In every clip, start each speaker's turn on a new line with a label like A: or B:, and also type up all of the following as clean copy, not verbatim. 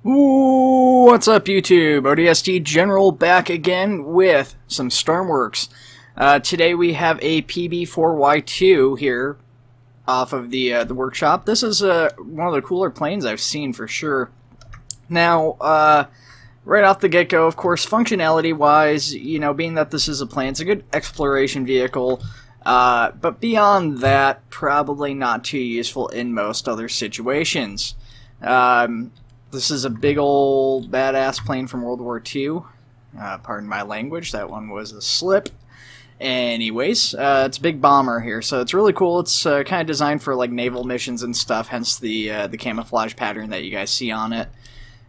A: Ooh, what's up YouTube? ODST General back again with some Stormworks. Today we have a PB4Y2 here off of the workshop. This is one of the cooler planes I've seen for sure. Now, right off the get-go, of course, functionality-wise, you know, being that this is a plane, it's a good exploration vehicle. But beyond that, probably not too useful in most other situations. This is a big old badass plane from World War II. Pardon my language, that one was a slip. Anyways, it's a big bomber here, so it's really cool. It's kind of designed for like naval missions and stuff, hence the camouflage pattern that you guys see on it.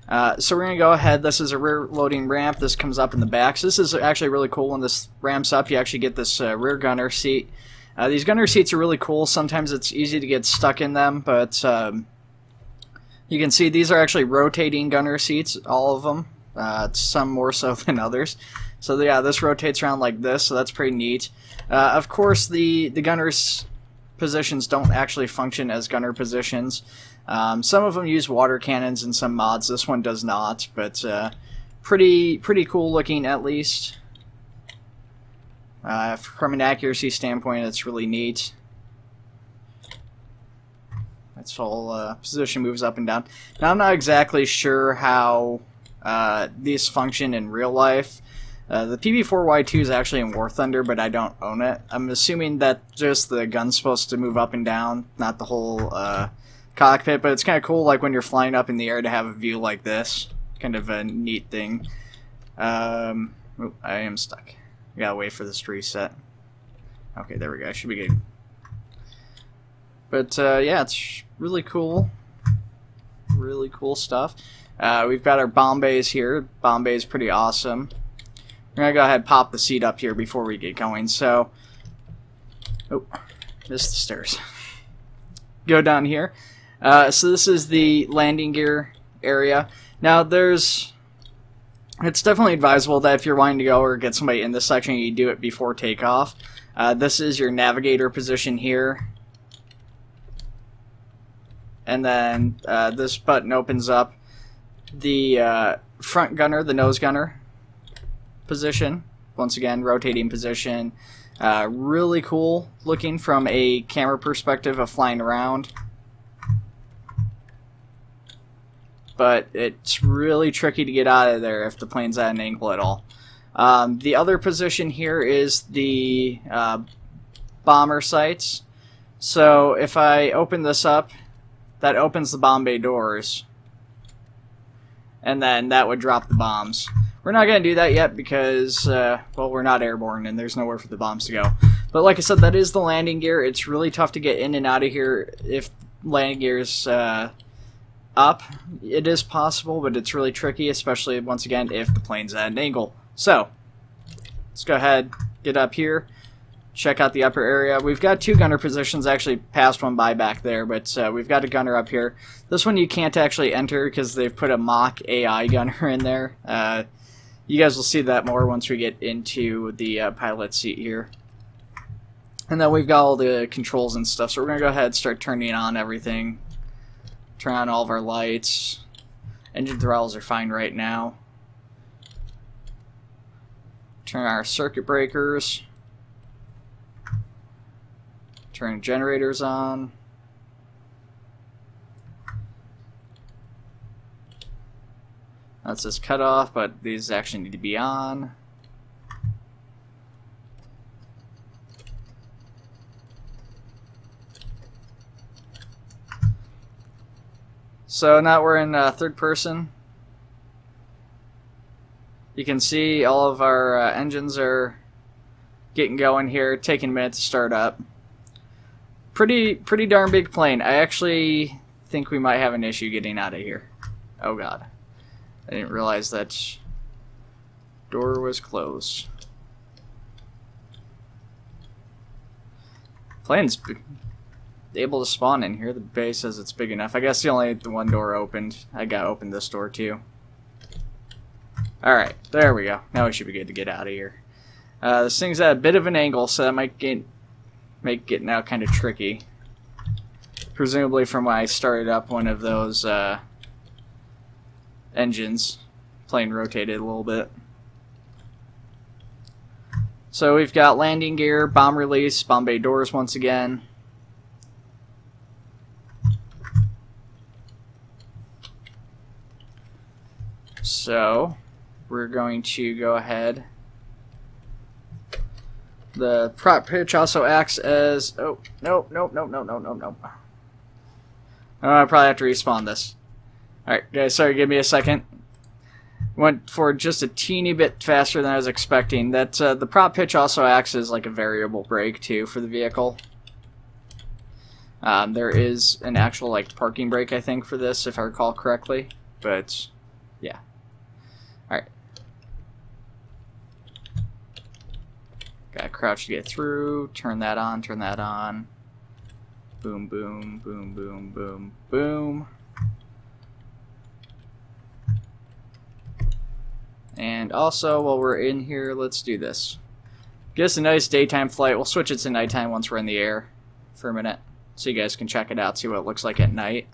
A: So we're going to go ahead. This is a rear loading ramp. This comes up in the back. So this is actually really cool. When this ramps up, you actually get this rear gunner seat. These gunner seats are really cool. Sometimes it's easy to get stuck in them, but you can see these are actually rotating gunner seats, all of them. Some more so than others. So yeah, this rotates around like this, so that's pretty neat. Of course, the gunner's positions don't actually function as gunner positions. Some of them use water cannons in some mods. This one does not, but pretty cool looking at least. From an accuracy standpoint, it's really neat. Its whole position moves up and down. Now, I'm not exactly sure how these function in real life. The PB4Y2 is actually in War Thunder, but I don't own it. I'm assuming that just the gun's supposed to move up and down, not the whole cockpit, but it's kind of cool, like when you're flying up in the air, to have a view like this. Kind of a neat thing. Oh, I am stuck. I gotta wait for this to reset. Okay, there we go. I should be good. But yeah, it's really cool. Really cool stuff. We've got our bomb bays here. Bomb bay is pretty awesome. We're gonna go ahead and pop the seat up here before we get going. So, oh, missed the stairs. Go down here. So this is the landing gear area. Now it's definitely advisable that if you're wanting to go or get somebody in this section, you do it before takeoff. This is your navigator position here. And then this button opens up the front gunner, the nose gunner position. Once again, rotating position. Really cool looking from a camera perspective of flying around. But it's really tricky to get out of there if the plane's at an angle at all. The other position here is the bomber sights. So if I open this up, that opens the bomb bay doors, and then that would drop the bombs. We're not going to do that yet because, well, we're not airborne and there's nowhere for the bombs to go. But like I said, that is the landing gear. It's really tough to get in and out of here if landing gear is up. It is possible, but it's really tricky, especially, once again, if the plane's at an angle. So, let's go ahead, get up here. Check out the upper area. We've got two gunner positions. Actually passed one by back there, but we've got a gunner up here. This one you can't actually enter because they've put a mock AI gunner in there. You guys will see that more once we get into the pilot seat here. And then we've got all the controls and stuff, so we're going to go ahead and start turning on everything. Turn on all of our lights. Engine throttles are fine right now. Turn our circuit breakers. Turn generators on. That's just cut off, but these actually need to be on. So now we're in third person. You can see all of our engines are getting going here, taking a minute to start up. Pretty darn big plane. I actually think we might have an issue getting out of here. Oh god. I didn't realize that door was closed. Plane's able to spawn in here. The base says it's big enough. I guess the one door opened. I gotta open this door too. Alright, there we go. Now we should be good to get out of here. This thing's at a bit of an angle, so that might make getting out kind of tricky. presumably from when I started up one of those engines. Plane rotated a little bit. So we've got landing gear, bomb release, bomb bay doors once again. So we're going to go ahead. The prop pitch also acts as... Oh, no. Oh, I probably have to respawn this. Alright, guys, sorry, give me a second. Went for just a teeny bit faster than I was expecting. That the prop pitch also acts as like a variable brake, too, for the vehicle. There is an actual like parking brake, I think, for this, if I recall correctly. But, yeah. Alright. Gotta crouch to get through. Turn that on, turn that on. Boom, boom, boom, boom, boom, boom. And also, while we're in here, let's do this. Get us a nice daytime flight. We'll switch it to nighttime once we're in the air for a minute, so you guys can check it out, see what it looks like at night.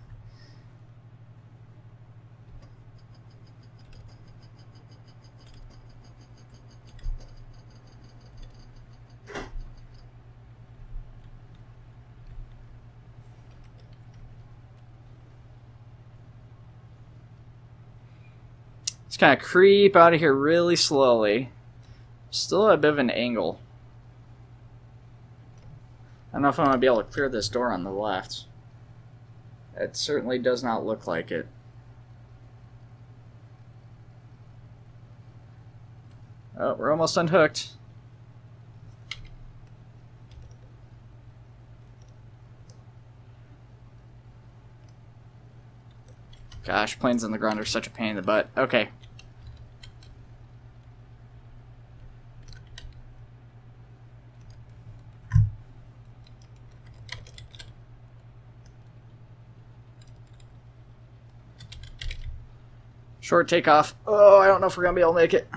A: Just kind of creep out of here really slowly. Still at a bit of an angle. I don't know if I'm going to be able to clear this door on the left. It certainly does not look like it. Oh, we're almost unhooked. Gosh, planes on the ground are such a pain in the butt. Okay. Short takeoff. Oh, I don't know if we're going to be able to make it.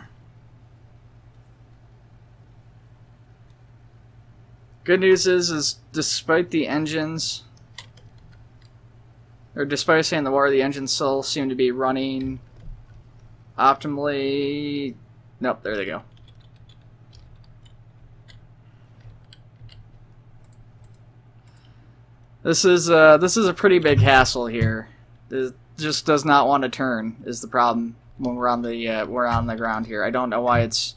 A: Good news is despite the engines... Or despite staying in the water, the engines still seem to be running optimally. Nope, there they go. This is a pretty big hassle here. It just does not want to turn is the problem when we're on the ground here. I don't know why it's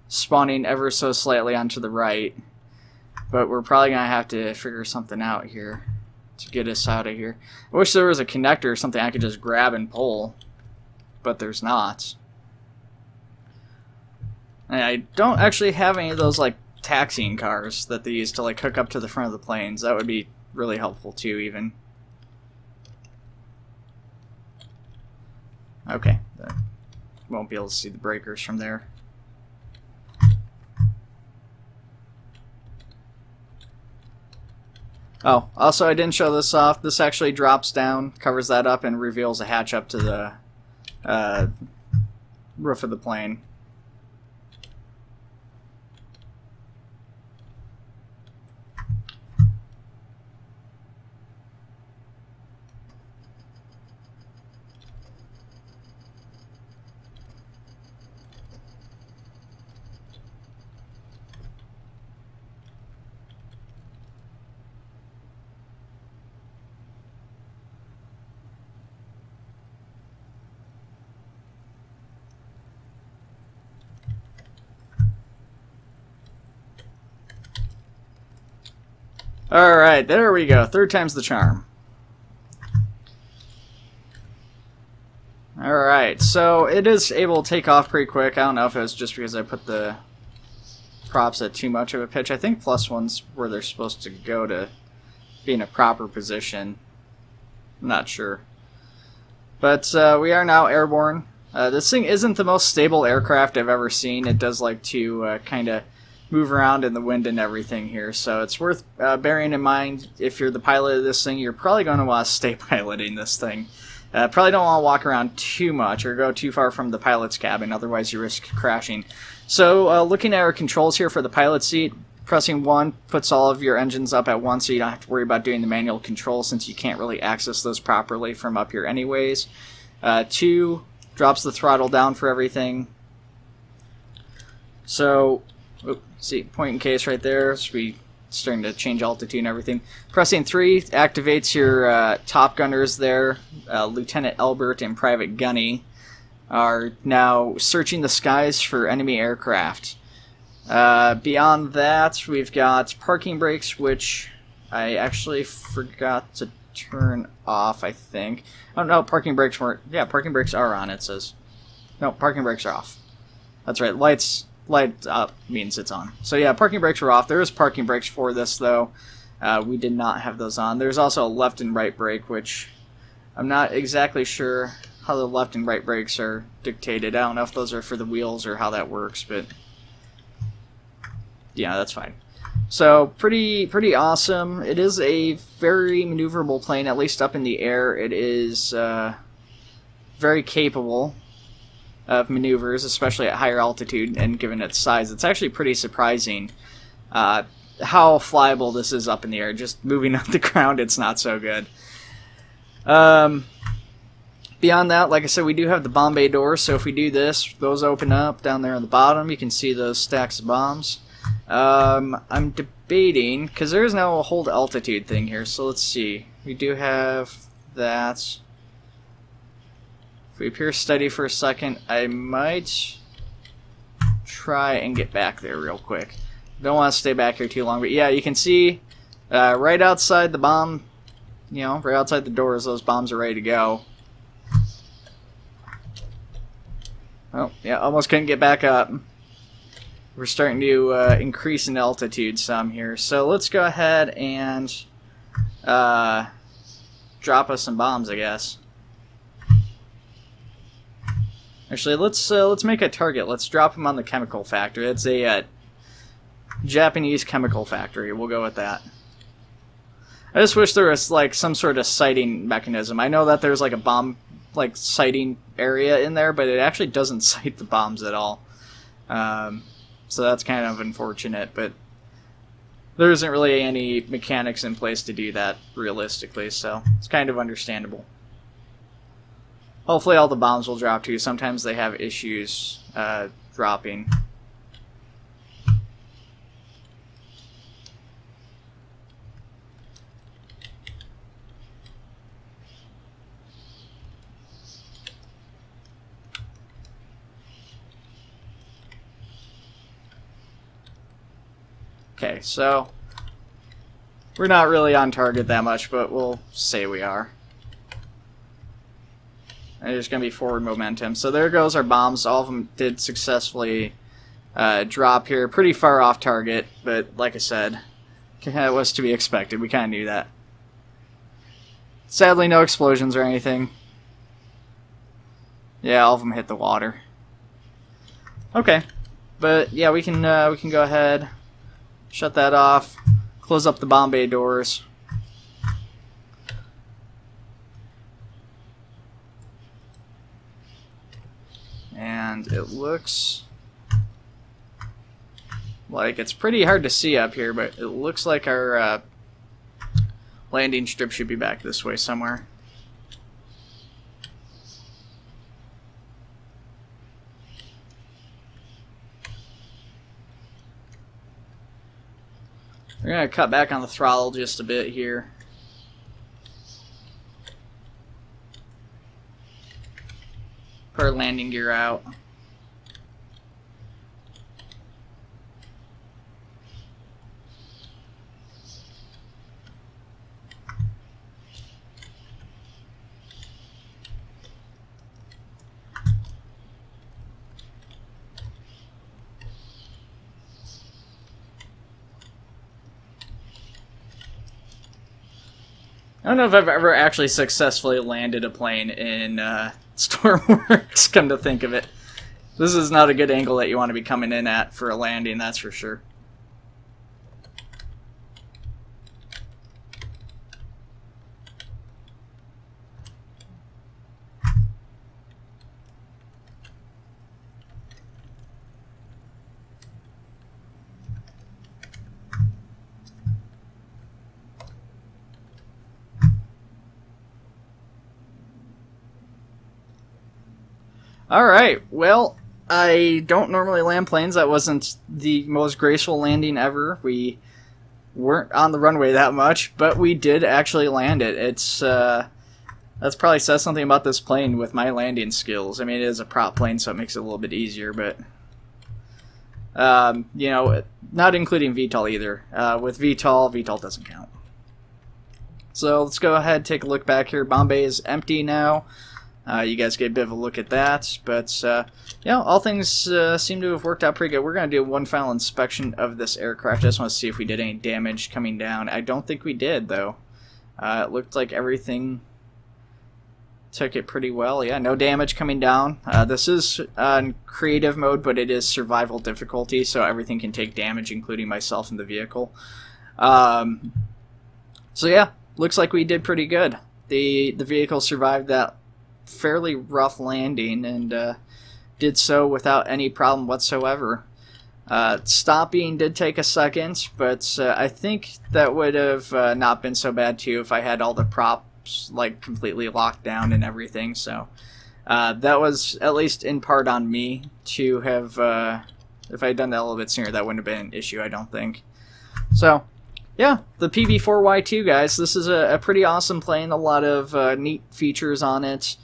A: spawning ever so slightly onto the right, but we're probably gonna have to figure something out here to get us out of here. I wish there was a connector or something I could just grab and pull, but there's not. And I don't actually have any of those like taxiing cars that they use to like hook up to the front of the planes. That would be really helpful too, even. Okay, won't be able to see the breakers from there. Oh, also I didn't show this off. This actually drops down, covers that up, and reveals a hatch up to the roof of the plane. Alright, there we go. Third time's the charm. Alright, so it is able to take off pretty quick. I don't know if it was just because I put the props at too much of a pitch. I think +1's where they're supposed to go to be in a proper position. I'm not sure. But we are now airborne. This thing isn't the most stable aircraft I've ever seen. It does like to kind of move around in the wind and everything here, so it's worth bearing in mind if you're the pilot of this thing, you're probably going to want to stay piloting this thing. Probably don't want to walk around too much or go too far from the pilot's cabin, otherwise you risk crashing. So looking at our controls here for the pilot seat, pressing 1 puts all of your engines up at once, so you don't have to worry about doing the manual control since you can't really access those properly from up here anyways. 2 drops the throttle down for everything. So, see, point and case right there. So we starting to change altitude and everything. Pressing 3 activates your top gunners there. Lieutenant Elbert and Private Gunny are now searching the skies for enemy aircraft. Beyond that, we've got parking brakes, which I actually forgot to turn off, I think. Oh no, parking brakes weren't. Yeah, parking brakes are on, it says. No, parking brakes are off. That's right, light up means it's on. So yeah, parking brakes are off. There is parking brakes for this, though. We did not have those on. There's also a left and right brake, which I'm not exactly sure how the left and right brakes are dictated. I don't know if those are for the wheels or how that works, but yeah, that's fine. So pretty awesome. It is a very maneuverable plane, at least up in the air. It is very capable of maneuvers, especially at higher altitude, and given its size, it's actually pretty surprising how flyable this is up in the air. Just moving on the ground, it's not so good. Beyond that, like I said, we do have the bomb bay doors, so if we do this, those open up down there on the bottom. You can see those stacks of bombs. I'm debating, because there is now a hold altitude thing here, so let's see. We do have that. If we appear steady for a second, I might try and get back there real quick. Don't want to stay back here too long, but yeah, you can see right outside the bomb, you know, right outside the doors, those bombs are ready to go. Oh, yeah, almost couldn't get back up. We're starting to increase in altitude some here. So let's go ahead and drop us some bombs, I guess. Actually, let's make a target. Let's drop them on the chemical factory. It's a Japanese chemical factory. We'll go with that. I just wish there was like some sort of sighting mechanism. I know that there's like a bomb like sighting area in there, but it actually doesn't sight the bombs at all. So that's kind of unfortunate, but there isn't really any mechanics in place to do that realistically, so it's kind of understandable. Hopefully all the bombs will drop too. Sometimes they have issues dropping. Okay, so we're not really on target that much, but we'll say we are. And there's going to be forward momentum. So there goes our bombs. All of them did successfully drop here. Pretty far off target, but like I said, it was to be expected. We kind of knew that. Sadly, no explosions or anything. Yeah, all of them hit the water. Okay, but yeah, we can go ahead. Shut that off. Close up the bomb bay doors. And it looks like it's pretty hard to see up here, but it looks like our landing strip should be back this way somewhere. We're going to cut back on the throttle just a bit here. Put our landing gear out. I don't know if I've ever actually successfully landed a plane in Stormworks, come to think of it. This is not a good angle that you want to be coming in at for a landing, that's for sure. Alright, well, I don't normally land planes. That wasn't the most graceful landing ever. We weren't on the runway that much, but we did actually land it. That's probably says something about this plane with my landing skills. I mean, it is a prop plane, so it makes it a little bit easier, but you know, not including VTOL either. With VTOL doesn't count. So let's go ahead and take a look back here. Bombay is empty now. You guys get a bit of a look at that, but you know, all things seem to have worked out pretty good. We're going to do one final inspection of this aircraft. I just want to see if we did any damage coming down. I don't think we did, though. It looked like everything took it pretty well. Yeah, no damage coming down. This is on creative mode, but it is survival difficulty, so everything can take damage, including myself and the vehicle. So yeah, looks like we did pretty good. The vehicle survived that fairly rough landing and did so without any problem whatsoever. Stopping did take a second, but I think that would have not been so bad too if I had all the props like completely locked down and everything. So that was at least in part on me to have if I had done that a little bit sooner, that wouldn't have been an issue, I don't think. So yeah, the PB4Y2, guys, this is a pretty awesome plane. A lot of neat features on it.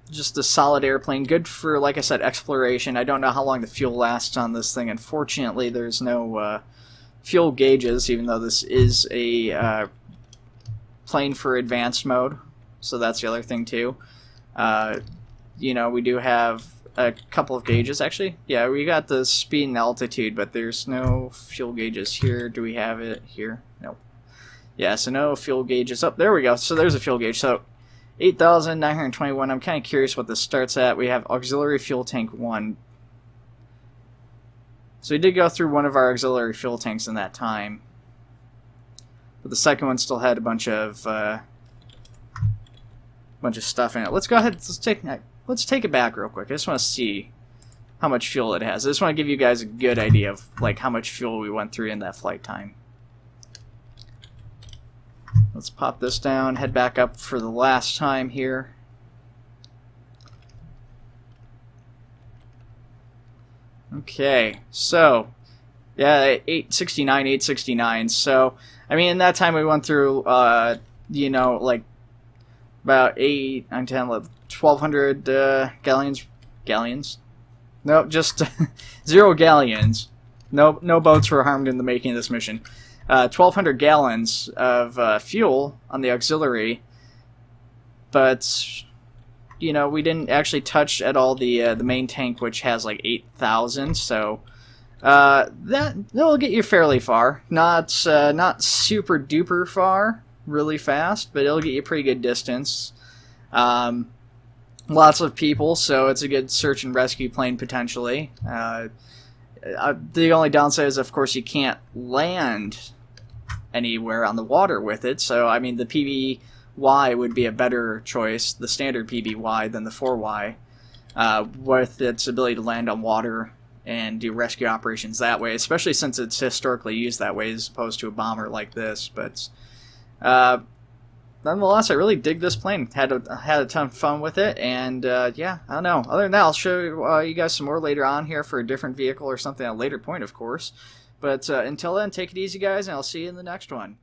A: Just a solid airplane, good for, like I said, exploration. I don't know how long the fuel lasts on this thing. Unfortunately, there's no fuel gauges, even though this is a plane for advanced mode. So that's the other thing too. You know, we do have a couple of gauges, actually. Yeah, we got the speed and altitude, but there's no fuel gauges here. Do we have it here? Nope. Yeah, so no fuel gauges. Oh, there we go. So there's a fuel gauge. So 8,921. I'm kind of curious what this starts at. We have auxiliary fuel tank 1. So we did go through one of our auxiliary fuel tanks in that time. But the second one still had a bunch of stuff in it. Let's go ahead. Let's take it back real quick. I just want to see how much fuel it has. I just want to give you guys a good idea of like how much fuel we went through in that flight time. Let's pop this down, head back up for the last time here. Okay, so yeah, 869. So I mean, in that time we went through, you know, like about 8, 9, 10, 11, 1,200 galleons. No, just 0 galleons. No boats were harmed in the making of this mission. 1,200 gallons of fuel on the auxiliary, but you know, we didn't actually touch at all the main tank, which has like 8,000. So that'll get you fairly far. Not super duper far, really fast, but it'll get you a pretty good distance. Lots of people, so it's a good search and rescue plane potentially. The only downside is, of course, you can't land anywhere on the water with it. So, I mean, the PB4Y would be a better choice, the standard PB4Y, than the 4Y, with its ability to land on water and do rescue operations that way, especially since it's historically used that way as opposed to a bomber like this. But nonetheless, I really dig this plane. Had a ton of fun with it, and yeah, I don't know. Other than that, I'll show you guys some more later on here for a different vehicle or something at a later point, of course. But until then, take it easy, guys, and I'll see you in the next one.